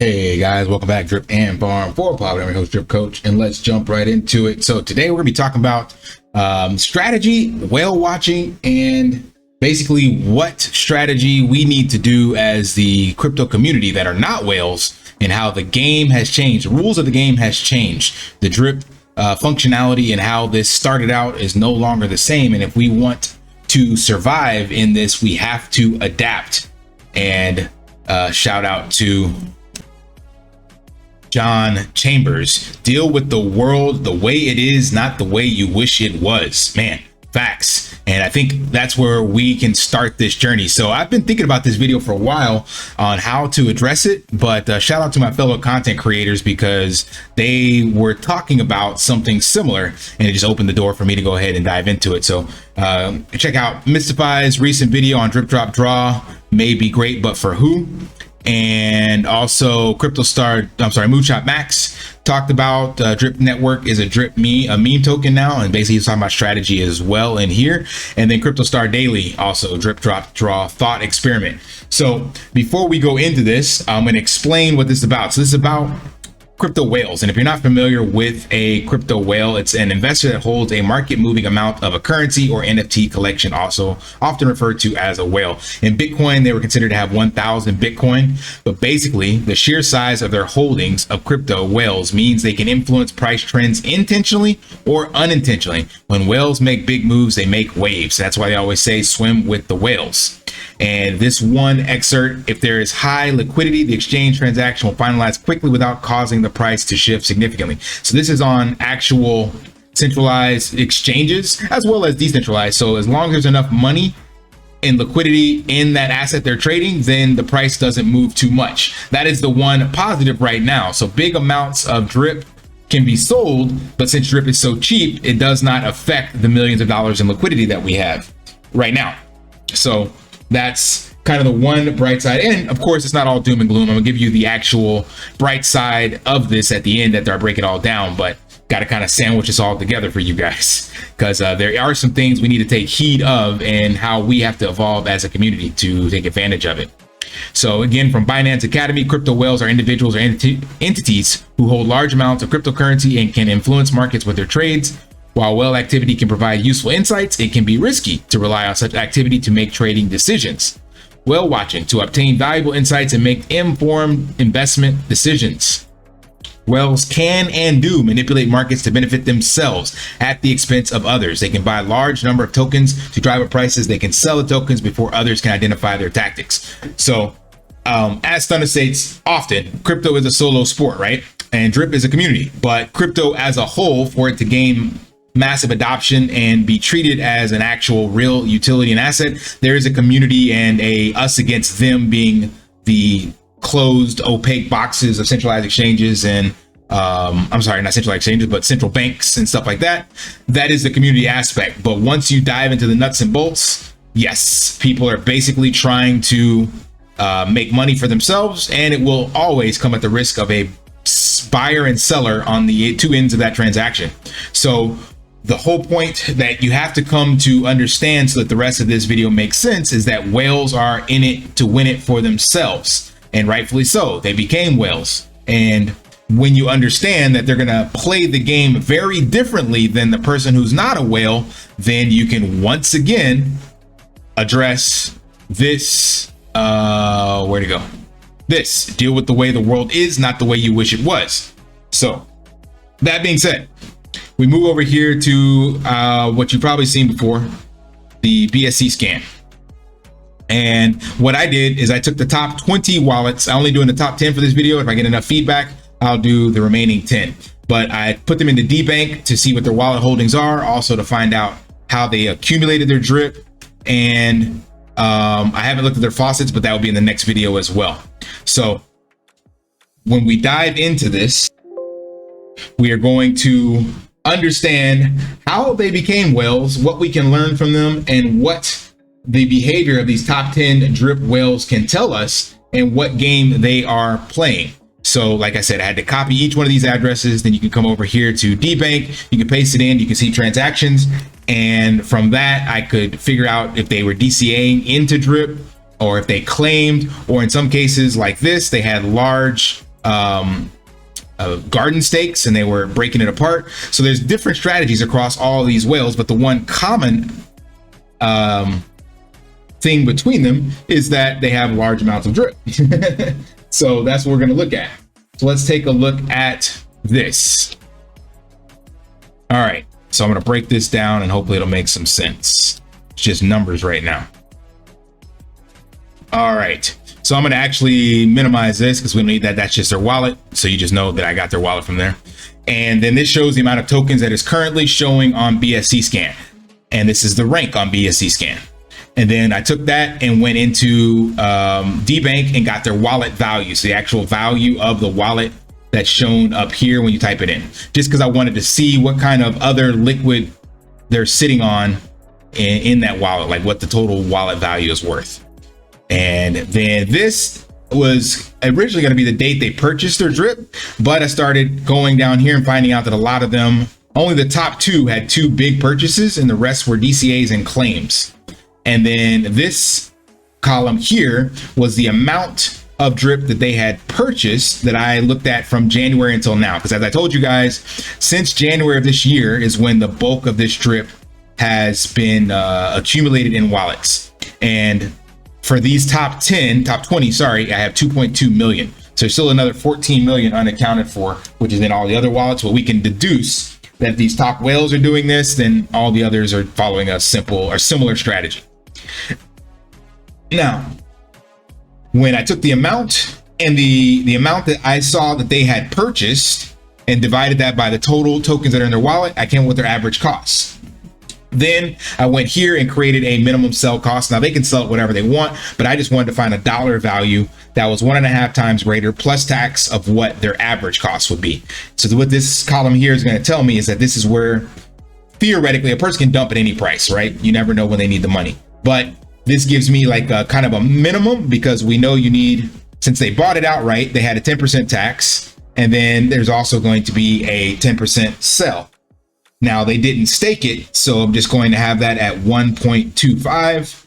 Hey guys, welcome back. Drip and Farm for Profit. I'm your host, Drip Coach, and let's jump right into it. So today we're gonna be talking about strategy, whale watching, and basically what strategy we need to do as the crypto community that are not whales, and how the game has changed. The rules of the game has changed. The drip functionality and how this started out is no longer the same. And if we want to survive in this, we have to adapt. And shout out to John Chambers. Deal with the world the way it is, not the way you wish it was. Man, facts. And I think that's where we can start this journey. So I've been thinking about this video for a while on how to address it, but shout out to my fellow content creators because they were talking about something similar, and it just opened the door for me to go ahead and dive into it. So check out Mystify's recent video on drip drop draw. May be great, but for who? And also Moonshot Max talked about Drip Network is a meme token now, and basically he's talking about strategy as well in here. And then Crypto Star Daily, also drip drop draw thought experiment. So before we go into this, I'm going to explain what this is about. So this is about crypto whales. And if you're not familiar with a crypto whale, it's an investor that holds a market moving amount of a currency or NFT collection, also often referred to as a whale. In Bitcoin, they were considered to have 1,000 Bitcoin, but basically the sheer size of their holdings of crypto whales means they can influence price trends intentionally or unintentionally. When whales make big moves, they make waves. That's why they always say swim with the whales. And this one excerpt, if there is high liquidity, the exchange transaction will finalize quickly without causing the price to shift significantly. So this is on actual centralized exchanges as well as decentralized. So as long as there's enough money and liquidity in that asset they're trading, then the price doesn't move too much. That is the one positive right now. So big amounts of drip can be sold, but since drip is so cheap, it does not affect the millions of dollars in liquidity that we have right now. So that's kind of the one bright side. And of course, it's not all doom and gloom. I'm gonna give you the actual bright side of this at the end after I break it all down, but got to kind of sandwich this all together for you guys because there are some things we need to take heed of and how we have to evolve as a community to take advantage of it. So again, from Binance Academy, crypto whales are individuals or entities who hold large amounts of cryptocurrency and can influence markets with their trades. While whale activity can provide useful insights, it can be risky to rely on such activity to make trading decisions. Whale watching to obtain valuable insights and make informed investment decisions. Whales can and do manipulate markets to benefit themselves at the expense of others. They can buy a large number of tokens to drive up prices. They can sell the tokens before others can identify their tactics. So as Thunder states often, crypto is a solo sport, right? And drip is a community, but crypto as a whole, for it to gain massive adoption and be treated as an actual real utility and asset, there is a community and a us against them being the closed opaque boxes of centralized exchanges and I'm sorry, not centralized exchanges, but central banks and stuff like that. That is the community aspect. But once you dive into the nuts and bolts, yes, people are basically trying to make money for themselves, and it will always come at the risk of a buyer and seller on the two ends of that transaction. So the whole point that you have to come to understand so that the rest of this video makes sense is that whales are in it to win it for themselves, and rightfully so. They became whales. And when you understand that they're going to play the game very differently than the person who's not a whale, then you can once again address this, where to go? This, deal with the way the world is, not the way you wish it was. So that being said, we move over here to what you've probably seen before, the BSC scan. And what I did is I took the top 20 wallets. I'm only doing the top 10 for this video. If I get enough feedback, I'll do the remaining 10. But I put them into DBank to see what their wallet holdings are, also to find out how they accumulated their drip. And I haven't looked at their faucets, but that will be in the next video as well. So when we dive into this, we are going to understand how they became whales, what we can learn from them, and what the behavior of these top 10 drip whales can tell us and what game they are playing. So like I said, I had to copy each one of these addresses. Then you can come over here to DBank, you can paste it in, you can see transactions. And from that, I could figure out if they were DCAing into drip or if they claimed, or in some cases like this, they had large garden stakes, and they were breaking it apart. So there's different strategies across all these whales, but the one common thing between them is that they have large amounts of drip. So that's what we're going to look at. So let's take a look at this. All right, so I'm going to break this down and hopefully it'll make some sense. It's just numbers right now. All right, so I'm going to actually minimize this because we don't need that. That's just their wallet. So you just know that I got their wallet from there. And then this shows the amount of tokens that is currently showing on BSC scan. And this is the rank on BSC scan. And then I took that and went into DBank and got their wallet value. So the actual value of the wallet that's shown up here when you type it in, just because I wanted to see what kind of other liquid they're sitting on in that wallet, like what the total wallet value is worth. And then this was originally going to be the date they purchased their drip, but I started going down here and finding out that a lot of them, only the top 2 had 2 big purchases and the rest were DCAs and claims. And then this column here was the amount of drip that they had purchased that I looked at from January until now. Because as I told you guys, since January of this year is when the bulk of this drip has been accumulated in wallets. And for these top 20, sorry, I have 2.2 million. So there's still another 14 million unaccounted for, which is in all the other wallets. But we can deduce that these top whales are doing this, then all the others are following a simple or similar strategy. Now, when I took the amount and the amount that I saw that they had purchased and divided that by the total tokens that are in their wallet, I came up with their average costs. Then I went here and created a minimum sell cost. Now they can sell it whatever they want, but I just wanted to find a dollar value that was 1.5 times greater plus tax of what their average cost would be. So what this column here is going to tell me is that this is where theoretically a person can dump at any price, right? You never know when they need the money, but this gives me like a kind of a minimum, because we know you need, since they bought it outright, they had a 10% tax, and then there's also going to be a 10% sell. Now they didn't stake it, so I'm just going to have that at 1.25,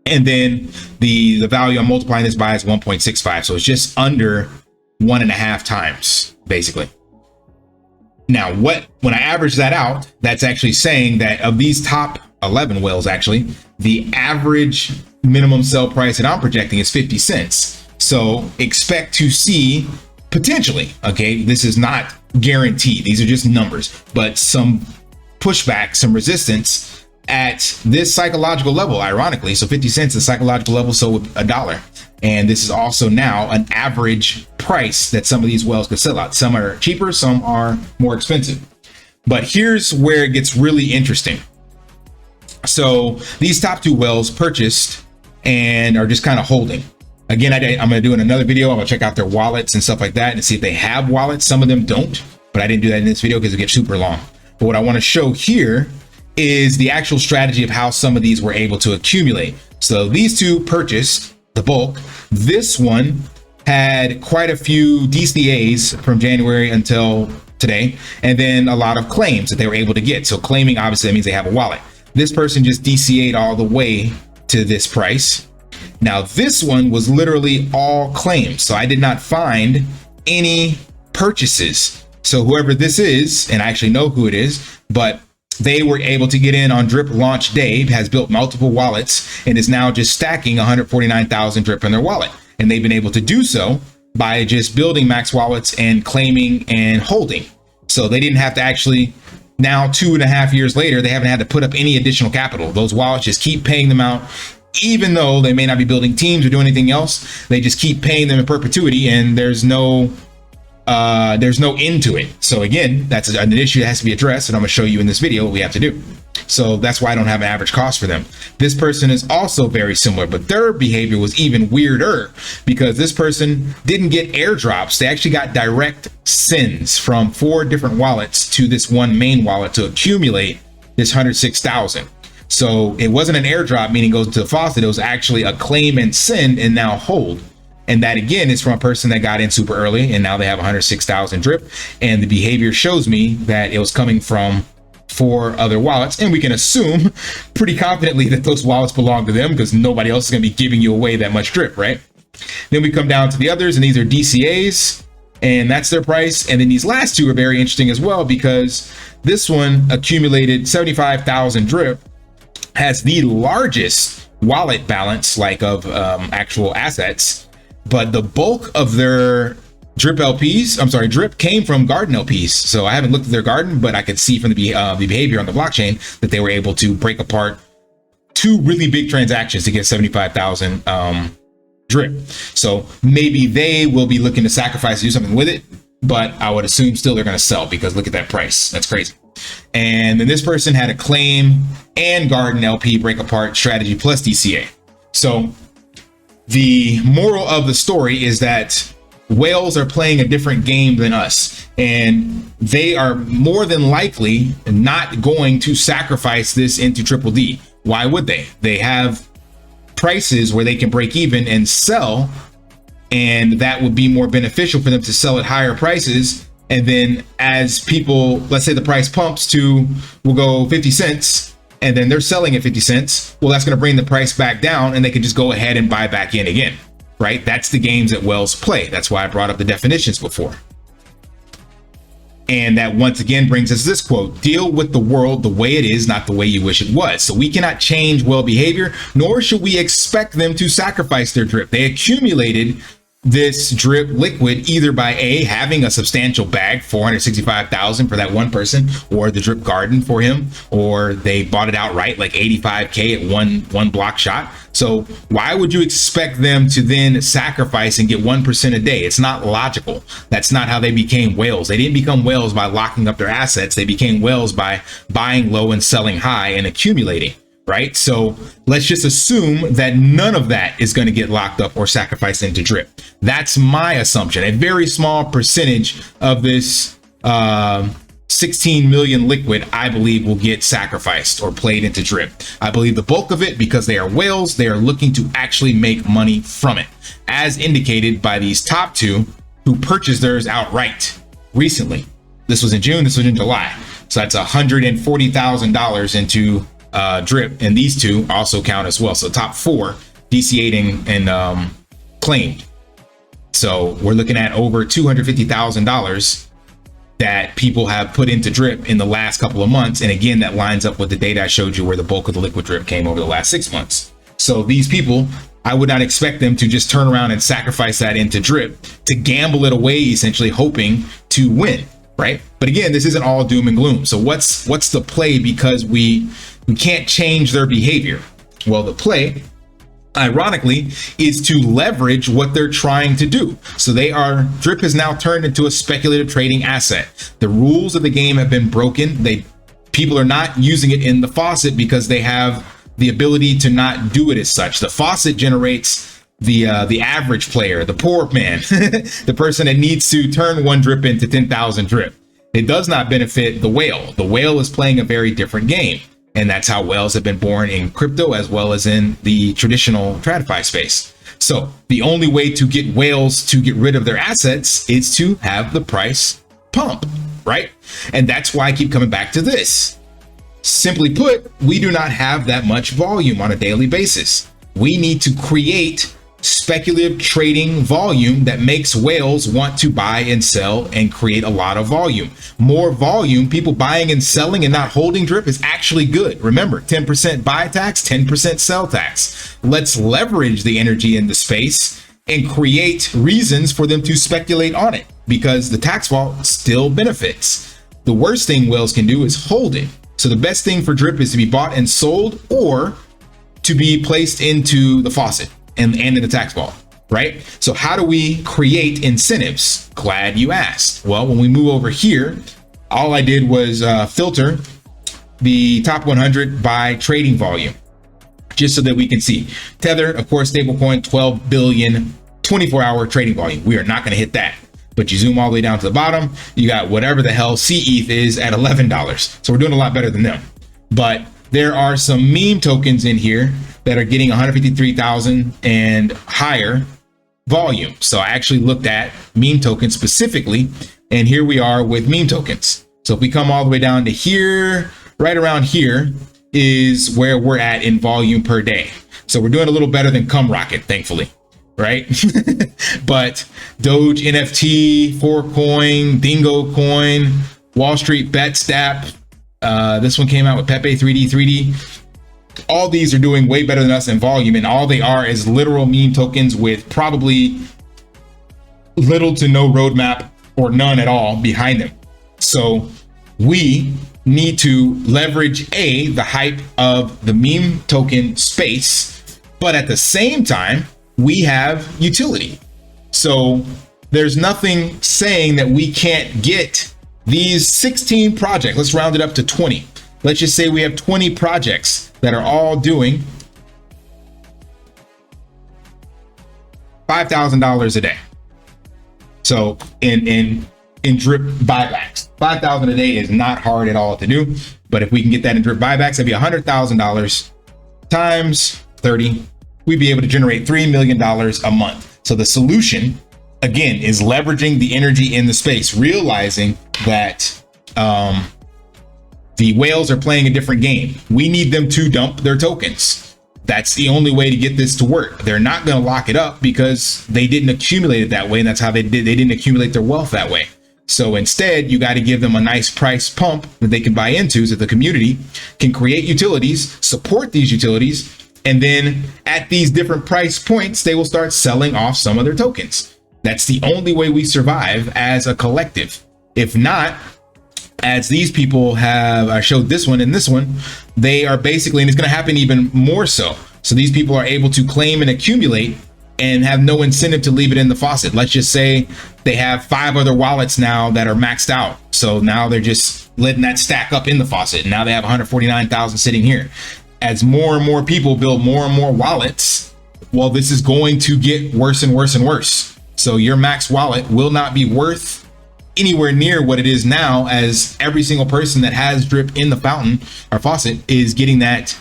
and then the value I'm multiplying this by is 1.65, so it's just under 1.5 times basically. Now when I average that out, that's actually saying that of these top 11 whales, actually the average minimum sell price that I'm projecting is 50 cents. So expect to see potentially, okay, this is not guaranteed, these are just numbers, but some pushback, some resistance at this psychological level, ironically. So 50 cents is psychological level, so $1. And this is also now an average price that some of these whales could sell out. Some are cheaper, some are more expensive. But here's where it gets really interesting. So these top 2 whales purchased and are just kind of holding. Again, I'm going to do in another video, I'm going to check out their wallets and stuff like that and see if they have wallets. Some of them don't, but I didn't do that in this video because it gets super long. But what I want to show here is the actual strategy of how some of these were able to accumulate. So these 2 purchased the bulk. This one had quite a few DCAs from January until today, and then a lot of claims that they were able to get. So claiming, obviously, that means they have a wallet. This person just DCA'd all the way to this price. Now this one was literally all claims, so I did not find any purchases. So whoever this is, and I actually know who it is, but they were able to get in on drip launch day, has built multiple wallets, and is now just stacking 149,000 drip in their wallet. And they've been able to do so by just building max wallets and claiming and holding. So they didn't have to actually, now 2.5 years later, they haven't had to put up any additional capital. Those wallets just keep paying them out. Even though they may not be building teams or doing anything else, they just keep paying them in perpetuity, and there's no end to it. So again, that's an issue that has to be addressed, and I'm going to show you in this video what we have to do. So that's why I don't have an average cost for them. This person is also very similar, but their behavior was even weirder because this person didn't get airdrops. They actually got direct sends from 4 different wallets to this one main wallet to accumulate this 106,000. So it wasn't an airdrop, meaning goes to the faucet. It was actually a claim and send and now hold. And that again is from a person that got in super early, and now they have 106,000 drip. And the behavior shows me that it was coming from 4 other wallets. And we can assume pretty confidently that those wallets belong to them because nobody else is going to be giving you away that much drip, right? Then we come down to the others, and these are DCAs, and that's their price. And then these last two are very interesting as well, because this one accumulated 75,000 drip, has the largest wallet balance, like of actual assets, but the bulk of their drip came from garden LPs. So I haven't looked at their garden, but I could see from the behavior on the blockchain that they were able to break apart two really big transactions to get 75,000 drip. So maybe they will be looking to sacrifice to do something with it, but I would assume still they're going to sell, because look at that price. That's crazy. And then this person had a claim and garden LP break apart strategy plus DCA. So the moral of the story is that whales are playing a different game than us, and they are more than likely not going to sacrifice this into triple D. Why would they? They have prices where they can break even and sell, and that would be more beneficial for them to sell at higher prices. And then as people, let's say the price pumps to, we'll go 50 cents, and then they're selling at 50 cents. Well, that's going to bring the price back down, and they can just go ahead and buy back in again, right? That's the games that whales play. That's why I brought up the definitions before. And that once again brings us this quote: deal with the world the way it is, not the way you wish it was. So we cannot change whale behavior, nor should we expect them to sacrifice their drip. They accumulated this drip liquid either by having a substantial bag, 465,000 for that one person, or the drip garden for him, or they bought it outright, like 85K at one block shot. So why would you expect them to then sacrifice and get 1% a day? It's not logical. That's not how they became whales. They didn't become whales by locking up their assets. They became whales by buying low and selling high and accumulating. Right? So let's just assume that none of that is going to get locked up or sacrificed into drip. That's my assumption. A very small percentage of this 16 million liquid, I believe, will get sacrificed or played into drip. I believe the bulk of it, because they are whales, they are looking to actually make money from it, as indicated by these top two who purchased theirs outright recently. This was in June, this was in July. So that's $140,000 into drip, and these two also count as well. So top four DCA'd and claimed. So we're looking at over $250,000 that people have put into drip in the last couple of months. And again, that lines up with the data I showed you where the bulk of the liquid drip came over the last 6 months. So these people, I would not expect them to just turn around and sacrifice that into drip to gamble it away, essentially hoping to win, right? But again, this isn't all doom and gloom. So what's the play? Because we can't change their behavior. Well, the play, ironically, is to leverage what they're trying to do. So drip has now turned into a speculative trading asset. The rules of the game have been broken. People are not using it in the faucet because they have the ability to not do it as such. The faucet generates the average player, the poor man, the person that needs to turn one drip into 10,000 drip. It does not benefit the whale. The whale is playing a very different game. And that's how whales have been born in crypto as well as in the traditional TradFi space. So the only way to get whales to get rid of their assets is to have the price pump, right? And that's why I keep coming back to this. Simply put, we do not have that much volume on a daily basis. We need to create speculative trading volume that makes whales want to buy and sell and create a lot of volume. More volume, people buying and selling and not holding drip, is actually good. Remember, 10% buy tax, 10% sell tax. Let's leverage the energy in the space and create reasons for them to speculate on it, because the tax vault still benefits. The worst thing whales can do is hold it. So the best thing for drip is to be bought and sold, or to be placed into the faucet and in the tax vault, right? So how do we create incentives? Glad you asked. Well, when we move over here, all I did was filter the top 100 by trading volume, just so that we can see. Tether, of course, stablecoin, 12 billion, 24-hour trading volume. We are not going to hit that. But you zoom all the way down to the bottom, you got whatever the hell CETH is at $11. So we're doing a lot better than them. But there are some meme tokens in here that are getting 153,000 and higher volume. So I actually looked at meme tokens specifically, and here we are with meme tokens. So if we come all the way down to here, right around here is where we're at in volume per day. So we're doing a little better than Cum Rocket, thankfully. right? But Doge NFT, Fourcoin, Dingo Coin, Wall Street Bet Stap. This one came out with Pepe 3D. All these are doing way better than us in volume, and all they are is literal meme tokens with probably little to no roadmap or none at all behind them. So we need to leverage the hype of the meme token space, but at the same time, we have utility. So there's nothing saying that we can't get these 16 projects. Let's round it up to 20. Let's just say we have 20 projects that are all doing $5,000 a day. So in drip buybacks, 5,000 a day is not hard at all to do. But if we can get that in drip buybacks, that'd be $100,000 times 30. We'd be able to generate $3 million a month. So the solution, again, is leveraging the energy in the space, realizing that the whales are playing a different game. We need them to dump their tokens. That's the only way to get this to work. They're not going to lock it up because they didn't accumulate it that way. And that's how they did. They didn't accumulate their wealth that way. So instead, you got to give them a nice price pump that they can buy into, so the community can create utilities, support these utilities, and then at these different price points, they will start selling off some of their tokens. That's the only way we survive as a collective. If not, as these people have, I showed this one and this one, they are basically, and it's going to happen even more so. So these people are able to claim and accumulate and have no incentive to leave it in the faucet. Let's just say they have 5 other wallets now that are maxed out. So now they're just letting that stack up in the faucet. And now they have 149,000 sitting here. As more and more people build more and more wallets, well, this is going to get worse and worse and worse. So your max wallet will not be worth anywhere near what it is now, as every single person that has drip in the fountain or faucet is getting that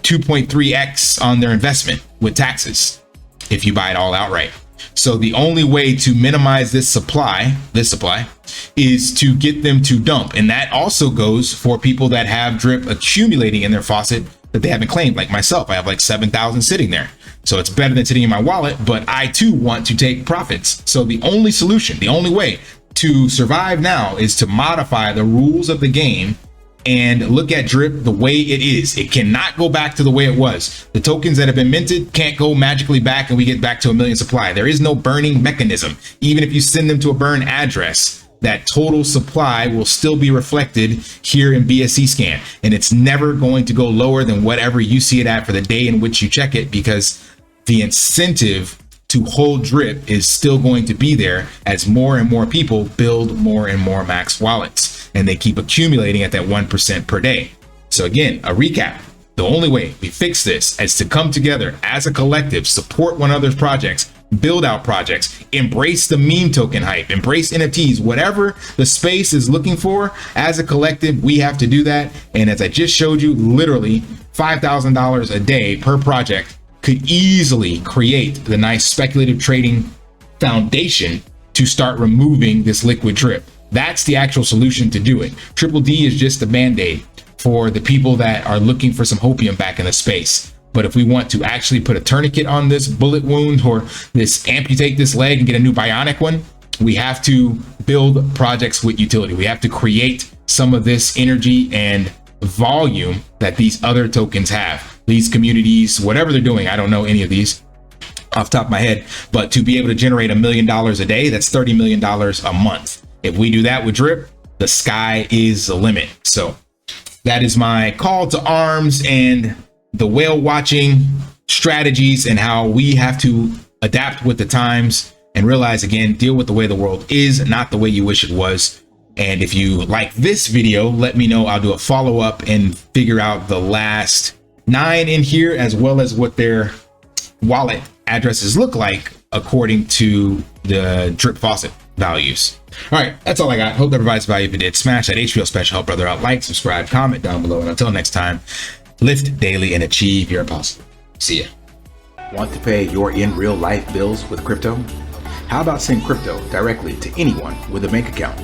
2.3x on their investment with taxes if you buy it all outright. So the only way to minimize this supply is to get them to dump. And that also goes for people that have drip accumulating in their faucet that they haven't claimed, like myself. I have like 7,000 sitting there. So it's better than sitting in my wallet, but I too want to take profits. So the only solution, the only way to survive now is to modify the rules of the game and look at drip the way it is. It cannot go back to the way it was. The tokens that have been minted can't go magically back and we get back to a million supply. There is no burning mechanism. Even if you send them to a burn address, that total supply will still be reflected here in BSC scan. And it's never going to go lower than whatever you see it at for the day in which you check it, because the incentive to hold drip is still going to be there as more and more people build more and more max wallets, and they keep accumulating at that 1% per day. So again, a recap: the only way we fix this is to come together as a collective, support one another's projects, build out projects, embrace the meme token hype, embrace NFTs, whatever the space is looking for. As a collective, we have to do that. And as I just showed you, literally $5,000 a day per project could easily create the nice speculative trading foundation to start removing this liquid drip. That's the actual solution to do it. Triple D is just a band-aid for the people that are looking for some hopium back in the space. But if we want to actually put a tourniquet on this bullet wound, or this amputate this leg and get a new bionic one, we have to build projects with utility. We have to create some of this energy and volume that these other tokens have. These communities, whatever they're doing, I don't know any of these off the top of my head, but to be able to generate $1 million a day, that's $30 million a month. If we do that with drip, the sky is the limit. So that is my call to arms and the whale watching strategies, and how we have to adapt with the times and realize, again, deal with the way the world is, not the way you wish it was. And if you like this video, let me know. I'll do a follow-up and figure out the last 9 in here, as well as what their wallet addresses look like according to the drip faucet values. All right, that's all I got. Hope that provides value. If it did, smash that HBO special, help brother out, like, subscribe, comment down below. And until next time, lift daily and achieve your impossible. See ya. Want to pay your in real life bills with crypto? How about send crypto directly to anyone with a bank account?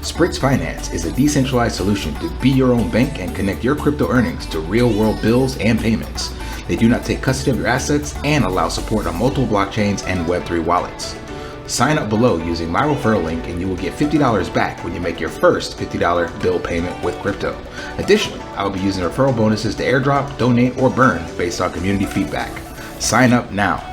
SPRITZ Finance is a decentralized solution to be your own bank and connect your crypto earnings to real-world bills and payments. They do not take custody of your assets and allow support on multiple blockchains and Web3 wallets. Sign up below using my referral link and you will get $50 back when you make your first $50 bill payment with crypto. Additionally, I will be using referral bonuses to airdrop, donate, or burn based on community feedback. Sign up now.